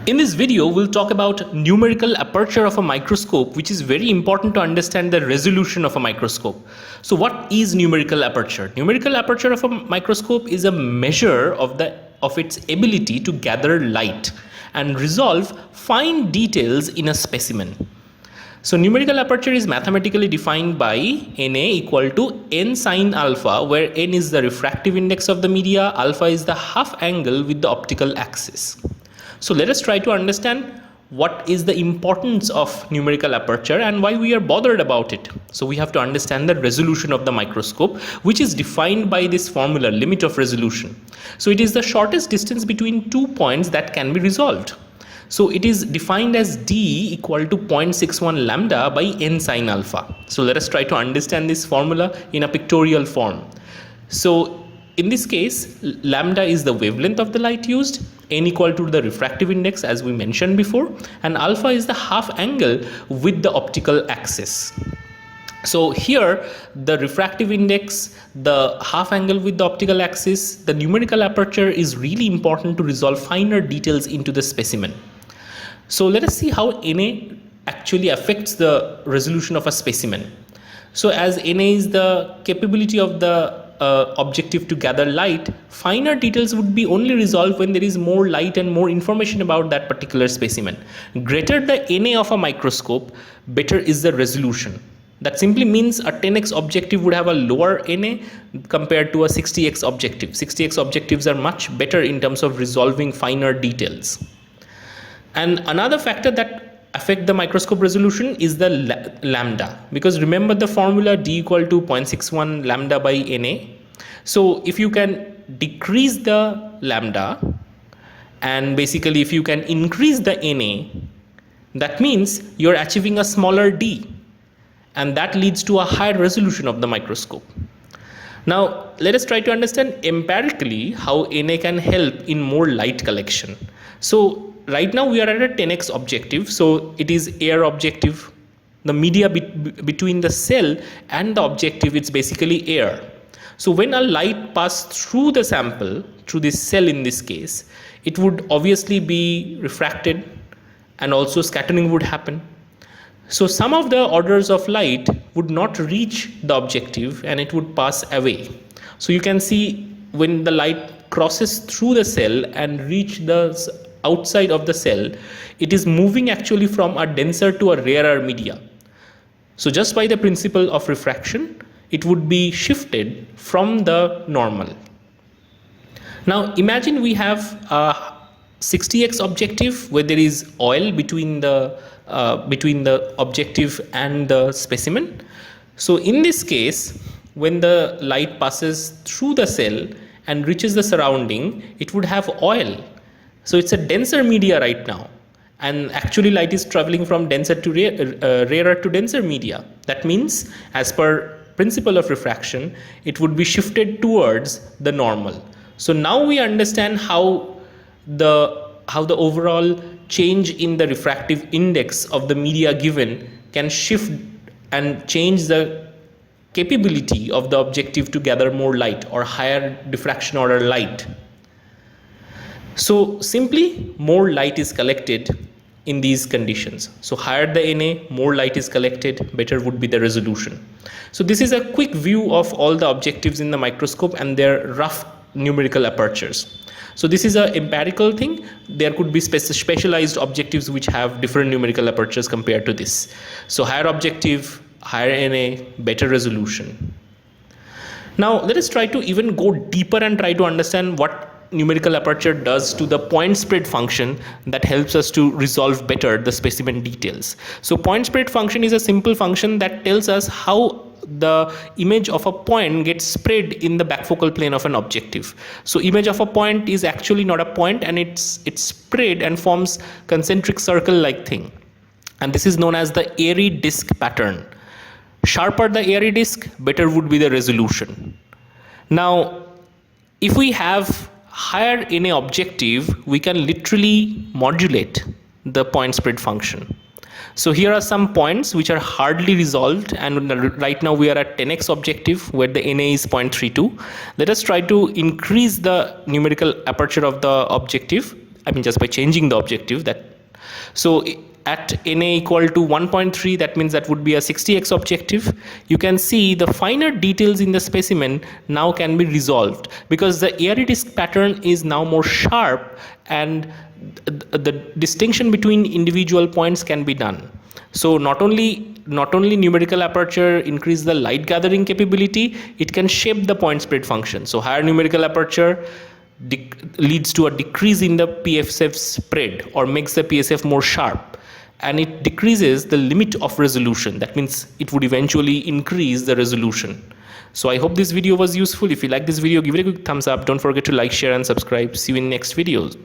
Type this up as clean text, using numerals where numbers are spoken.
In this video, we'll talk about numerical aperture of a microscope, which is very important to understand the resolution of a microscope. So what is numerical aperture? Numerical aperture of a microscope is a measure of its ability to gather light and resolve fine details in a specimen. So numerical aperture is mathematically defined by Na equal to n sine alpha, where n is the refractive index of the media, alpha is the half angle with the optical axis. So let us try to understand what is the importance of numerical aperture and why we are bothered about it. So we have to understand the resolution of the microscope, which is defined by this formula, limit of resolution. So it is the shortest distance between 2 points that can be resolved. So it is defined as d equal to 0.61 lambda by n sine alpha. So let us try to understand this formula in a pictorial form. So in this case, lambda is the wavelength of the light used, n equal to the refractive index as we mentioned before, and alpha is the half angle with the optical axis. So here the refractive index, the half angle with the optical axis, the numerical aperture is really important to resolve finer details into the specimen. So let us see how Na actually affects the resolution of a specimen. So as Na is the capability of the objective to gather light, finer details would be only resolved when there is more light and more information about that particular specimen. Greater the Na of a microscope, better is the resolution. That simply means a 10x objective would have a lower Na compared to a 60x objective. 60x objectives are much better in terms of resolving finer details. And another factor that affect the microscope resolution is the lambda, because remember the formula d equal to 0.61 lambda by Na. So if you can decrease the lambda and basically if you can increase the Na, that means you're achieving a smaller d, and that leads to a higher resolution of the microscope. Now let us try to understand empirically how Na can help in more light collection. So right now we are at a 10x objective, so it is air objective. The media between the cell and the objective, it's basically air. So when a light passes through the sample, through this cell in this case, it would obviously be refracted and also scattering would happen. So some of the orders of light would not reach the objective and it would pass away. So you can see when the light crosses through the cell and reach the outside of the cell, it is moving actually from a denser to a rarer media. So just by the principle of refraction, it would be shifted from the normal. Now imagine we have a 60x objective where there is oil between the objective and the specimen. So in this case, when the light passes through the cell and reaches the surrounding, it would have oil. So it's a denser media right now, and actually light is traveling from denser to rarer to denser media. That means as per principle of refraction, it would be shifted towards the normal. So now we understand how the overall change in the refractive index of the media given can shift and change the capability of the objective to gather more light or higher diffraction order light. So simply more light is collected in these conditions. So higher the Na, more light is collected, better would be the resolution. So this is a quick view of all the objectives in the microscope and their rough numerical apertures. So this is an empirical thing. There could be specialized objectives which have different numerical apertures compared to this. So higher objective, higher Na, better resolution. Now let us try to even go deeper and try to understand what numerical aperture does to the point spread function that helps us to resolve better the specimen details. So point spread function is a simple function that tells us how the image of a point gets spread in the backfocal plane of an objective. So image of a point is actually not a point, and it's spread and forms concentric circle like thing, and this is known as the airy disk pattern. Sharper the airy disk, better would be the resolution. Now if we have higher Na objective, we can literally modulate the point spread function. So here are some points which are hardly resolved, and right now we are at 10x objective where the Na is 0.32. Let us try to increase the numerical aperture of the objective I mean just by changing the objective. That so at Na equal to 1.3, that means that would be a 60x objective. You can see the finer details in the specimen now can be resolved because the airy disk pattern is now more sharp, and the distinction between individual points can be done. So not only numerical aperture increase the light gathering capability, it can shape the point spread function. So higher numerical aperture leads to a decrease in the PSF spread, or makes the PSF more sharp, and it decreases the limit of resolution. That means it would eventually increase the resolution. So I hope this video was useful. If you like this video, give it a quick thumbs up. Don't forget to like, share and subscribe. See you in next videos.